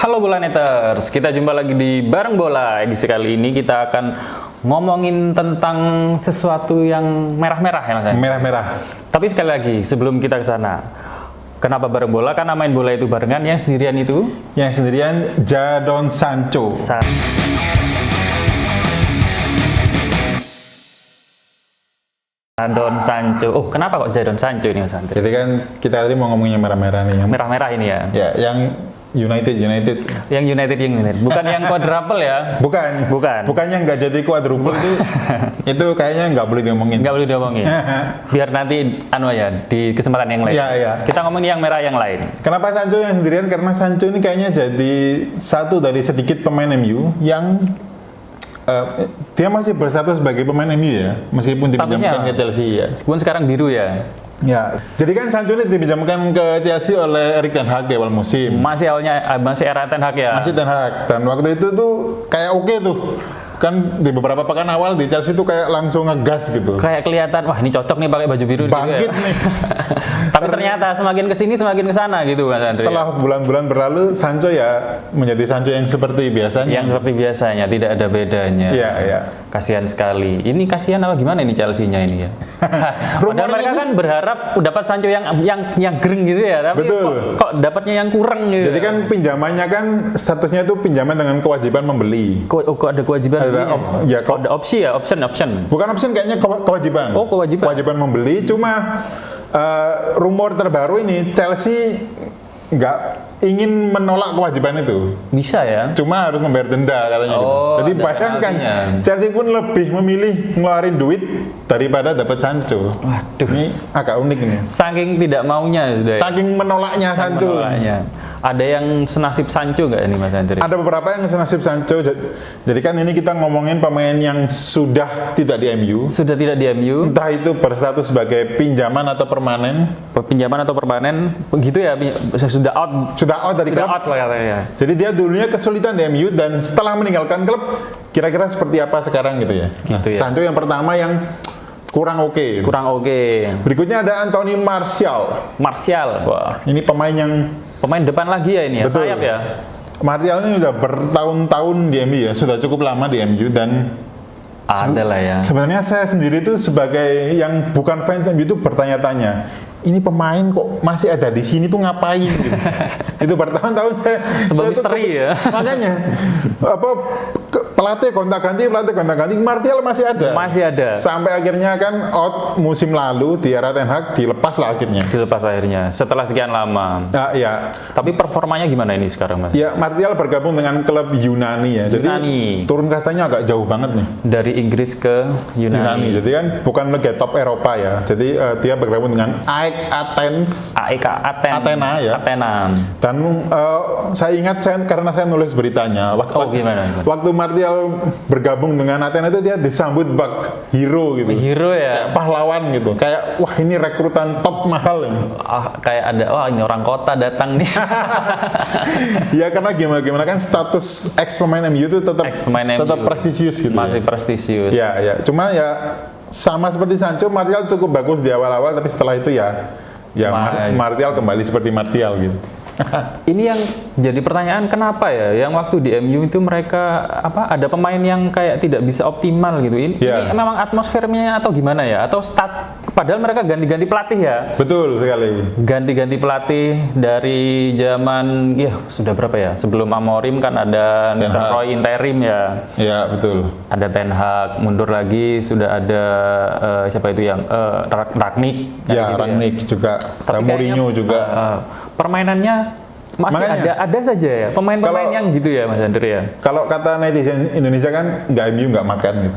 Halo Bolaneters, kita jumpa lagi di Bareng Bola. Edisi kali ini kita akan ngomongin tentang sesuatu yang merah-merah ya Mas. Merah-merah. Tapi sekali lagi, sebelum kita ke sana, kenapa Bareng Bola? Karena main bola itu barengan, yang sendirian itu? Yang sendirian Jadon Sancho. Jadon Sancho. Oh, kenapa kok Jadon Sancho ini Mas Andri? Jadi kan kita tadi mau ngomongin yang merah-merah nih. Merah-merah ini ya? Ya, yang United. Yang United. Bukan yang quadruple ya? Bukan yang nggak jadi quadruple itu kayaknya nggak boleh diomongin. Nggak boleh diomongin. Biar nanti di kesempatan yang lain. Iya. Kita ngomongin yang merah yang lain. Kenapa Sancho yang sendirian? Karena Sancho ini kayaknya jadi satu dari sedikit pemain MU yang dia masih berstatus sebagai pemain MU ya, meskipun dipinjamkan ke Chelsea ya. Meskipun sekarang biru ya. Ya, jadi kan Sancho ini dipinjamkan ke Chelsea oleh Erik ten Hag di awal musim. Masih era Ten Hag ya. Masih Ten Hag, dan waktu itu tuh kayak oke tuh. Kan di beberapa pekan awal di Chelsea tuh kayak langsung ngegas gitu. Kayak kelihatan, wah ini cocok nih pakai baju biru. Bangkit gitu ya. nih. Tapi ternyata semakin kesini semakin kesana gitu Mas Andri. Setelah bulan-bulan berlalu, Sancho ya menjadi Sancho yang seperti biasanya. Yang seperti biasanya, tidak ada bedanya. Iya. Kasihan sekali. Ini kasihan apa gimana ini Chelsea-nya ini ya? Padahal mereka kan berharap dapat Sancho yang greng gitu ya, tapi betul. Kok dapatnya yang kurang gitu. Jadi kan pinjamannya kan statusnya itu pinjaman dengan kewajiban membeli. Kok ada kewajiban? Ada opsi ya, option. Bukan option, kayaknya kewajiban. Oh, kewajiban. Kewajiban membeli. Cuma rumor terbaru ini Chelsea nggak ingin menolak kewajiban itu. Bisa ya? Cuma harus membayar denda katanya gitu. Jadi bayangkan Chelsea pun lebih memilih ngeluarin duit daripada dapat Sancho. Waduh. Ini agak unik ini. Saking tidak maunya sudah. Saking menolaknya Sancho. Ada yang senasib Sancho nggak ini Mas Andri? Ada beberapa yang senasib Sancho. Jadi kan ini kita ngomongin pemain yang sudah tidak di MU. Sudah tidak di MU. Entah itu berstatus sebagai pinjaman atau permanen. Pinjaman atau permanen, begitu ya? Sudah out dari klub. Sudah out lah katanya. Jadi dia dulunya kesulitan di MU dan setelah meninggalkan klub, kira-kira seperti apa sekarang gitu ya? Gitu ya. Sancho yang pertama yang kurang oke. Berikutnya ada Anthony Martial. Wah, ini pemain depan lagi ya ini ya, betul. Sayap ya. Martial ini udah bertahun-tahun di MU ya, sudah cukup lama di MU dan adalah ya. Sebenarnya saya sendiri tuh sebagai yang bukan fans MU itu bertanya-tanya, ini pemain kok masih ada di sini tuh ngapain gitu. Itu bertahun-tahun sebuah misteri ya. Makanya pelatih gonta-ganti, Martial masih ada. Sampai akhirnya kan out musim lalu di era Ten Hag dilepas akhirnya. Setelah sekian lama. Iya. Tapi performanya gimana ini sekarang Mas? Ya, Martial bergabung dengan klub Yunani ya. Jadi turun kastanya agak jauh banget nih. Dari Inggris ke Yunani. Jadi kan bukan liga top Eropa ya. Jadi dia bergabung dengan AEK Athena ya. Dan saya ingat karena saya nulis beritanya waktu Martial bergabung dengan Athena itu dia disambut bak hero gitu. Hero ya. Kayak pahlawan gitu. Kayak wah ini rekrutan top mahal ini. Kayak ada ini orang kota datang nih. Ya karena gimana kan status ex pemain MU itu tetap prestisius gitu. Masih prestisius. Ya. Cuma ya sama seperti Sancho, Martial cukup bagus di awal-awal, tapi setelah itu Martial kembali seperti Martial gitu. Ini yang jadi pertanyaan, kenapa ya yang waktu di MU itu mereka ada pemain yang kayak tidak bisa optimal gitu. Ini memang atmosfernya atau gimana ya? Atau padahal mereka ganti-ganti pelatih ya? Betul sekali. Ganti-ganti pelatih dari zaman sudah berapa ya? Sebelum Amorim kan ada Roy interim ya. Iya, betul. Ada Ten Hag, mundur lagi sudah ada siapa itu yang Rangnick. Ya, Rangnick juga. Mourinho juga. Permainannya masih ada saja ya pemain-pemain yang gitu ya Mas Andri ya. Kalau kata netizen Indonesia kan nggak MU nggak makan gitu.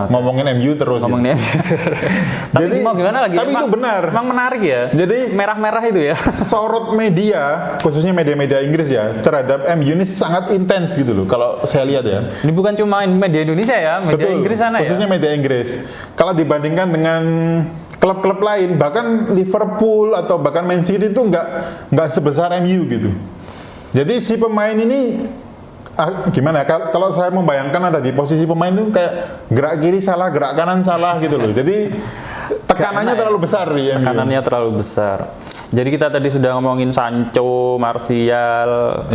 Ngomongin MU terus. Tapi mau gimana lagi? Tapi itu benar. Emang menarik ya. Jadi merah-merah itu ya. Sorot media, khususnya media-media Inggris ya, terhadap MU ini sangat intens gitu loh. Kalau saya lihat ya. Ini bukan cuma media Indonesia ya, media Inggris sana ya. Khususnya media Inggris. Kalau dibandingkan dengan klub-klub lain, bahkan Liverpool atau bahkan Man City itu nggak sebesar MU gitu. Jadi si pemain ini gimana ya? Kalau saya membayangkan ada di posisi pemain itu kayak gerak kiri salah, gerak kanan salah gitu loh. Jadi tekanannya terlalu besar di MU. Tekanannya terlalu besar. Jadi kita tadi sudah ngomongin Sancho, Martial,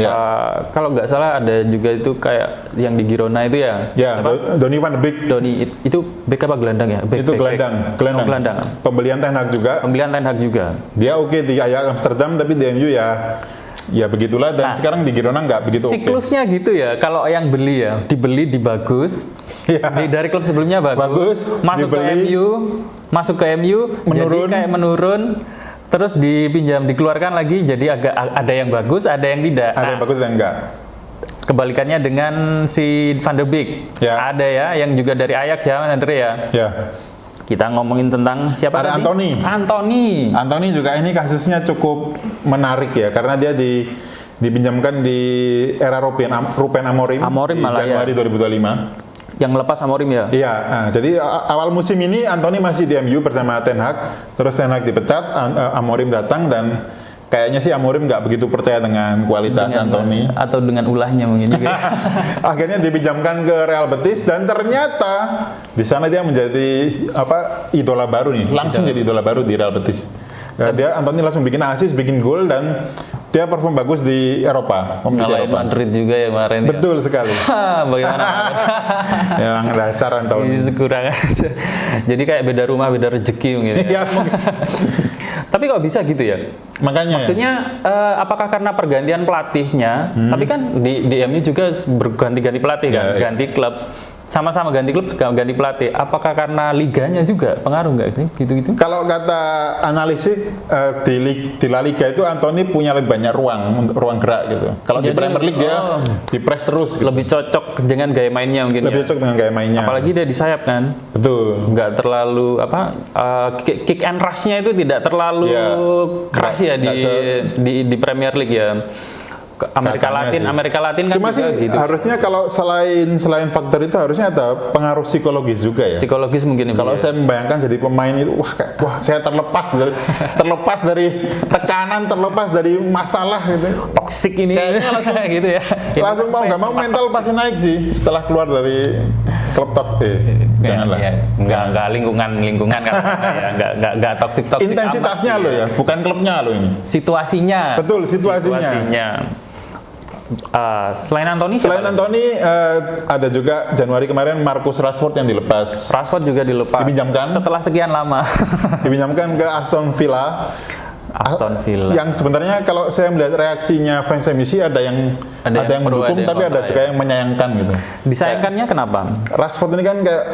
kalau nggak salah ada juga itu kayak yang di Girona itu ya. Ya, Donny van de Beek. Donny itu bek apa gelandang ya? Itu gelandang. Gelandang. Pembelian Ten Hag juga. Dia oke di Ajax Amsterdam, tapi di MU ya begitulah, dan sekarang di Girona nggak begitu oke. Siklusnya gitu ya. Kalau yang beli ya, dibeli di bagus. Dari klub sebelumnya bagus. Masuk ke MU menurun. Jadi kayak menurun. Terus dikeluarkan lagi, jadi ada yang bagus, ada yang tidak. Ada yang bagus dan enggak. Kebalikannya dengan si Van de Beek. Ada ya, yang juga dari Ajax ya, Mas Andre ya. Kita ngomongin tentang siapa ada tadi? Antony juga ini kasusnya cukup menarik ya, karena dia dipinjamkan di era Ruben Amorim di Januari 2025. Yang lepas Amorim ya? Iya, jadi awal musim ini Antony masih di MU bersama Ten Hag, terus Ten Hag dipecat, Amorim datang, dan kayaknya sih Amorim nggak begitu percaya dengan kualitas Antony. Atau dengan ulahnya mungkin juga. Akhirnya dipinjamkan ke Real Betis, dan ternyata di sana dia menjadi idola baru nih, langsung jadi idola baru di Real Betis. Dia Antony langsung bikin assist, bikin gol, dan dia perform bagus di Eropa, kompetisi Eropa. Madrid juga ya kemarin. Betul sekali. Bagaimana? Yang dasar Antony. Kurang aja. Jadi kayak beda rumah beda rezeki mungkin. Ya, tapi kok bisa gitu ya? Makanya. Maksudnya apakah karena pergantian pelatihnya? Tapi kan di MU juga berganti-ganti pelatih kan, ganti klub. Sama-sama ganti klub, ganti pelatih. Apakah karena liganya juga pengaruh nggak sih? Gitu-gitu? Kalau kata analisis di La Liga itu Antony punya lebih banyak ruang gerak gitu. Kalau di Premier League dia di press terus. Gitu. Lebih cocok dengan gaya mainnya mungkin. Lebih cocok dengan gaya mainnya. Apalagi dia di sayap kan. Betul. Nggak terlalu kick and rush-nya itu tidak terlalu keras ya di Premier League ya. Amerika Latin kan cuma juga sih gitu. Harusnya kalau selain faktor itu harusnya ada pengaruh psikologis juga ya. Psikologis mungkin. Kalau saya membayangkan jadi pemain itu wah saya terlepas dari tekanan, terlepas dari masalah gitu. Toksik ini. Kayaknya langsung gitu ya. Langsung mau nggak mau mental pasti naik sih setelah keluar dari klub top. Janganlah. Enggak lingkungan kan enggak toksik. Intensitasnya lo ya, bukan klubnya lo ini. Situasinya. Betul, situasinya. Selain Antony ada juga Januari kemarin Marcus Rashford yang dilepas. Rashford juga dilepas. Dipinjamkan setelah sekian lama. Dipinjamkan ke Aston Villa. Yang sebenarnya kalau saya melihat reaksinya fans MU ada yang mendukung, tapi ada juga yang menyayangkan gitu. Disayangkannya kenapa? Rashford ini kan kayak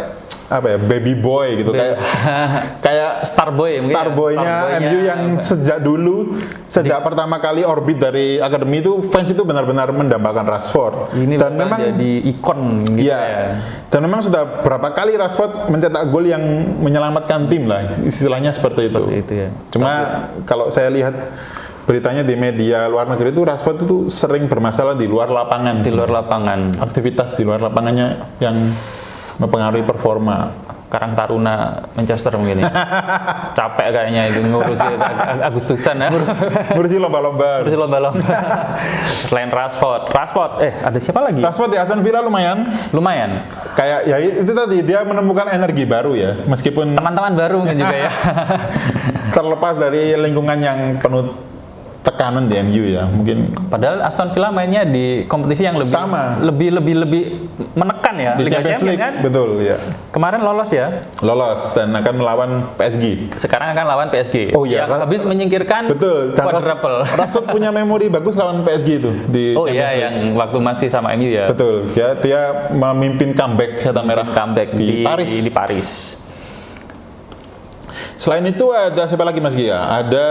baby boy gitu, kayak star boy-nya MU yang sejak pertama kali orbit dari akademi itu fans itu benar-benar mendambakan Rashford. Ini dan memang jadi ikon gitu ya. Dan memang sudah berapa kali Rashford mencetak gol yang menyelamatkan tim lah, istilahnya seperti itu. Ya. Cuma kalau saya lihat beritanya di media luar negeri itu Rashford itu sering bermasalah di luar lapangan. Aktivitas di luar lapangannya yang mempengaruhi performa. Karang Taruna Manchester mungkin ya. Capek kayaknya itu ngurusi Agustusan ya. Ngurusi lomba-lomba. Selain Rashford, ada siapa lagi? Rashford di Aston Villa lumayan. Kayak ya itu tadi dia menemukan energi baru ya, meskipun teman-teman baru mungkin juga ya. Terlepas dari lingkungan yang penuh tekanan di MU ya, mungkin. Padahal Aston Villa mainnya di kompetisi yang lebih menekan ya, di Liga Champions League kan? Betul ya. Kemarin lolos dan akan melawan PSG. Sekarang akan lawan PSG. Oh iya, yang habis menyingkirkan quadruple. Rashford punya memori bagus lawan PSG itu di Champions League. Yang waktu masih sama MU ya. Betul. Dia memimpin comeback setan merah di Paris. Selain itu ada siapa lagi Mas Gia? Ada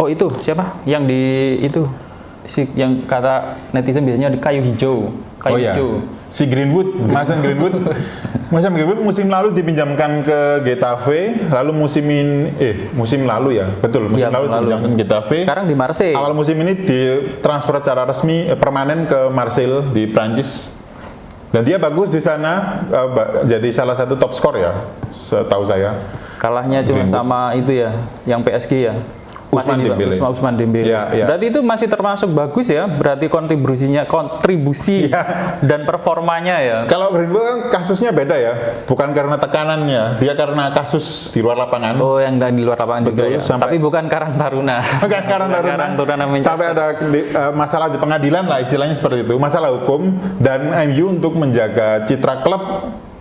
itu siapa? Yang yang kata netizen biasanya di kayu hijau. Hijau. Si Greenwood, Mason Greenwood musim lalu dipinjamkan ke Getafe, lalu musim lalu ya. Betul, musim lalu dipinjamkan ke Getafe. Sekarang di Marseille. Awal musim ini ditransfer secara resmi permanen ke Marseille di Prancis. Dan dia bagus di sana, jadi salah satu top skor ya, setahu saya. Kalahnya cuma sama itu ya, yang PSG ya. Ousmane Dembele. Ya. Berarti itu masih termasuk bagus ya. Berarti kontribusi dan performanya ya. Kalau Greenwood kan kasusnya beda ya, bukan karena tekanannya, dia karena kasus di luar lapangan. Oh, yang di luar lapangan juga ya. Tapi bukan Karang Taruna. Bukan Karang Taruna. Sampai ada masalah di pengadilan lah istilahnya seperti itu, masalah hukum, dan MU untuk menjaga citra klub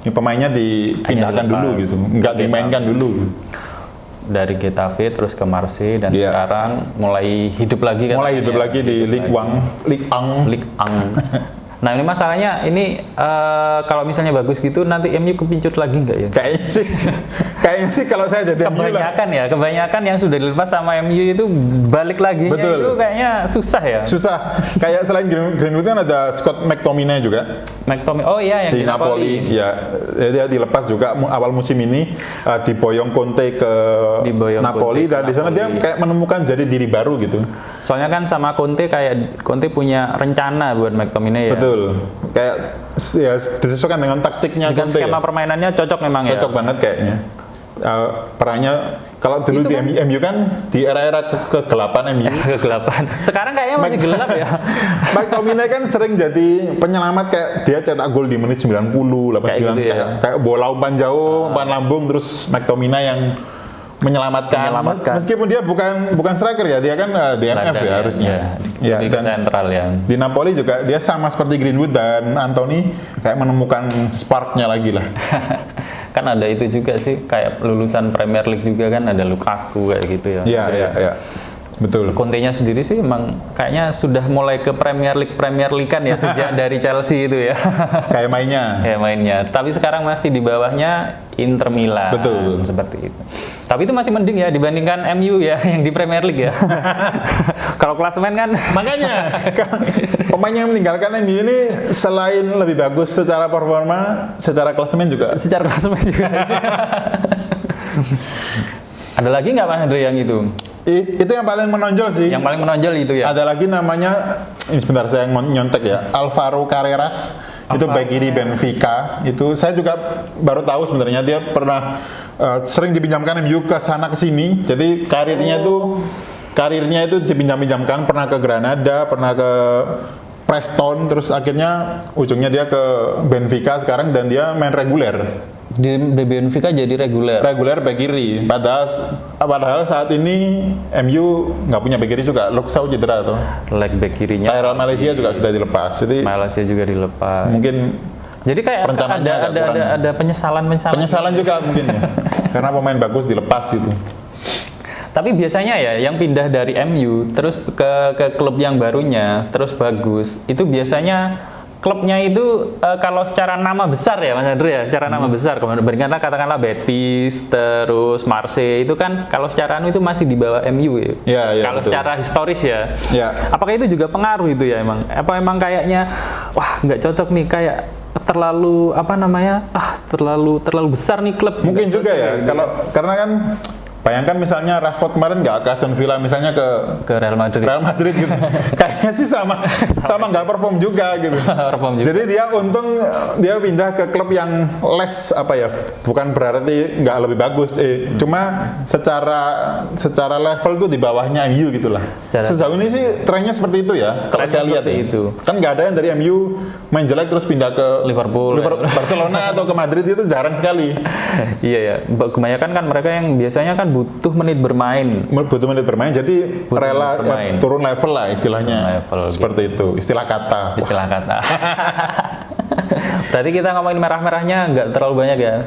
pemainnya dipindahkan dulu gitu, nggak dimainkan dulu. Dari Getafe terus ke Marseille dan sekarang mulai hidup lagi kan? Mulai hidup lagi di Ligue 1. Nah ini masalahnya ini kalau misalnya bagus gitu nanti MU kepincut lagi nggak ya? Kayaknya sih kalau saya jadi kebanyakan yang sudah dilepas sama MU itu balik lagi itu kayaknya susah ya. Susah. Kayak selain Greenwood kan ada Scott McTominay juga. Oh iya, yang di Napoli. Ya, dia dilepas juga awal musim ini, diboyong Conte ke Napoli, dan di sana dia kayak menemukan jadi diri baru gitu. Soalnya kan sama Conte punya rencana buat McTominay ya. Betul. Kayak ya disesuaikan dengan taktiknya dengan Conte. Skema permainannya cocok memang cocok banget kayaknya. Perannya kalau dulu di MU kan di era-era kegelapan MU. Kegelapan. Sekarang kayaknya masih gelap ya. McTominay kan sering jadi penyelamat, kayak dia cetak gol di menit 90, 89 kayak bola umpan jauh, umpan lambung, terus McTominay yang menyelamatkan. Meskipun dia bukan striker ya, dia kan DMF ya harusnya. Ya, dan sentral ya. Di Napoli juga dia sama seperti Greenwood dan Anthony kayak menemukan sparknya lagi lah. Kan ada itu juga sih, kayak lulusan Premier League juga kan, ada Lukaku kayak gitu ya. Iya. Betul. Conte-nya sendiri sih emang kayaknya sudah mulai ke Premier League kan ya sejak dari Chelsea itu ya. Kayak mainnya. Tapi sekarang masih di bawahnya Inter Milan. Betul. Seperti itu. Tapi itu masih mending ya dibandingkan MU ya yang di Premier League ya. Kalau klasemen kan. Makanya pemain yang meninggalkan MU ini selain lebih bagus secara performa, secara klasemen juga. Ada lagi nggak Mas Andre yang itu? Itu yang paling menonjol sih. Yang paling menonjol itu ya. Ada lagi namanya, ini sebentar saya nyontek ya, Alvaro Carreras. Itu bek kiri Benfica. Itu saya juga baru tahu sebenarnya dia pernah sering dipinjamkan MU ke sana ke sini. Jadi karirnya itu dipinjam-pinjamkan, pernah ke Granada, pernah ke Preston, terus akhirnya ujungnya dia ke Benfica sekarang, dan dia main reguler. Di Benfica jadi reguler bek kiri. Padahal saat ini MU nggak punya bek kiri juga. Luksau cedera tuh. Bek kirinya. Tyrell Malaysia juga sudah dilepas. Jadi Malaysia juga dilepas. Mungkin jadi kayak ada penyesalan juga mungkin ya. Karena pemain bagus dilepas itu. Tapi biasanya ya yang pindah dari MU terus ke klub yang barunya terus bagus, itu biasanya klubnya itu kalau secara nama besar ya Mas Andrew ya, secara nama besar, bandingkanlah katakanlah Betis, terus Marseille, itu kan kalau secara itu masih di bawah MU ya. Kalau betul. Secara historis ya. Apakah itu juga pengaruh itu ya emang? Apa emang kayaknya wah nggak cocok nih, kayak terlalu terlalu besar nih klub. Mungkin juga ya, karena kan bayangkan misalnya Rashford kemarin nggak ke Aston Villa, misalnya ke Real Madrid gitu. Kayaknya sih sama nggak perform juga gitu. Jadi dia untung dia pindah ke klub yang bukan berarti nggak lebih bagus, cuma secara level tuh di bawahnya MU gitulah. Sejauh ini sih trennya seperti itu ya. Kalau saya lihat itu kan nggak ada yang dari MU main jelek terus pindah ke Liverpool, Barcelona atau ke Madrid, itu jarang sekali. Iya ya, kebanyakan kan mereka yang biasanya kan butuh menit bermain, jadi rela turun level lah istilahnya, seperti gitu. Istilah kata. Tadi kita ngomongin merah-merahnya nggak terlalu banyak ya.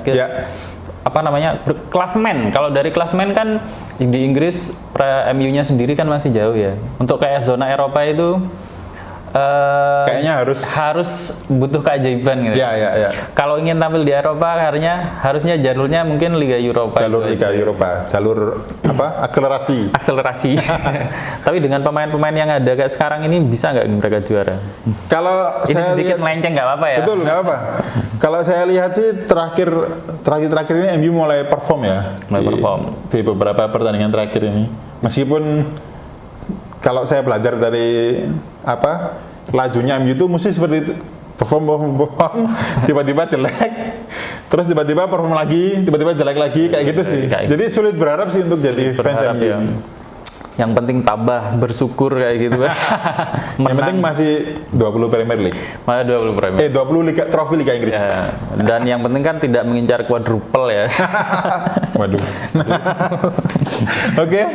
Klasemen. Kalau dari klasemen kan di Inggris MU-nya sendiri kan masih jauh ya. Untuk kayak zona Eropa itu kayaknya harus butuh keajaiban gitu. Ya. Kalau ingin tampil di Eropa harusnya jalurnya mungkin Liga Eropa. Jalur akselerasi. Tapi dengan pemain-pemain yang ada kayak sekarang ini bisa nggak mereka juara? Kalau ini saya sedikit melenceng nggak apa-apa ya? Betul, nggak apa. Kalau saya lihat sih terakhir ini MU mulai perform ya. Di beberapa pertandingan terakhir ini. Meskipun kalau saya belajar dari lajunya MU itu mesti seperti itu, perform tiba-tiba jelek, terus tiba-tiba perform lagi, tiba-tiba jelek lagi, kayak gitu sih. Jadi sulit berharap sih untuk jadi fans MU. Yang penting tabah, bersyukur kayak gitu. Yang penting masih 20 Premier League. Malah 20 Premier. 20 Liga trofi Liga Inggris. Ya, dan yang penting kan tidak mengincar quadruple ya. Waduh. Oke.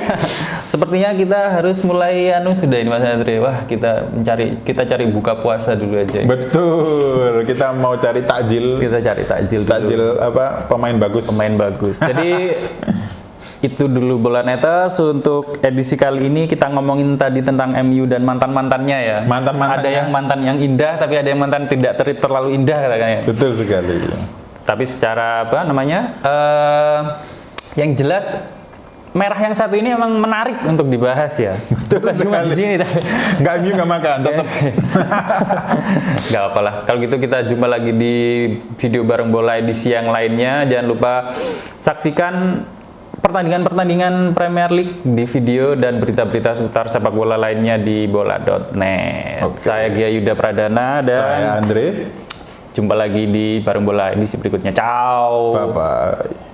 Sepertinya kita harus mulai sudah ini Mas Andre. Wah, kita cari buka puasa dulu aja. Betul. Kita mau cari takjil. Kita cari takjil dulu. Takjil apa? Pemain bagus. Pemain bagus. Jadi itu dulu Bola Netters untuk edisi kali ini. Kita ngomongin tadi tentang MU dan mantan-mantannya ya. Mantan-mantannya. Ada yang mantan yang indah, tapi ada yang mantan tidak terlalu indah katanya. Betul sekali. Tapi secara yang jelas merah yang satu ini emang menarik untuk dibahas ya. Betul sekali. Di sini nggak MU nggak makan tetap. Nggak apalah. Kalau gitu kita jumpa lagi di video bareng bola edisi yang lainnya. Jangan lupa saksikan pertandingan-pertandingan Premier League di video dan berita-berita seputar sepak bola lainnya di bola.net. Okay. Saya Gia Yuda Pradana dan saya Andre. Jumpa lagi di bareng bola edisi berikutnya. Ciao. Bye bye.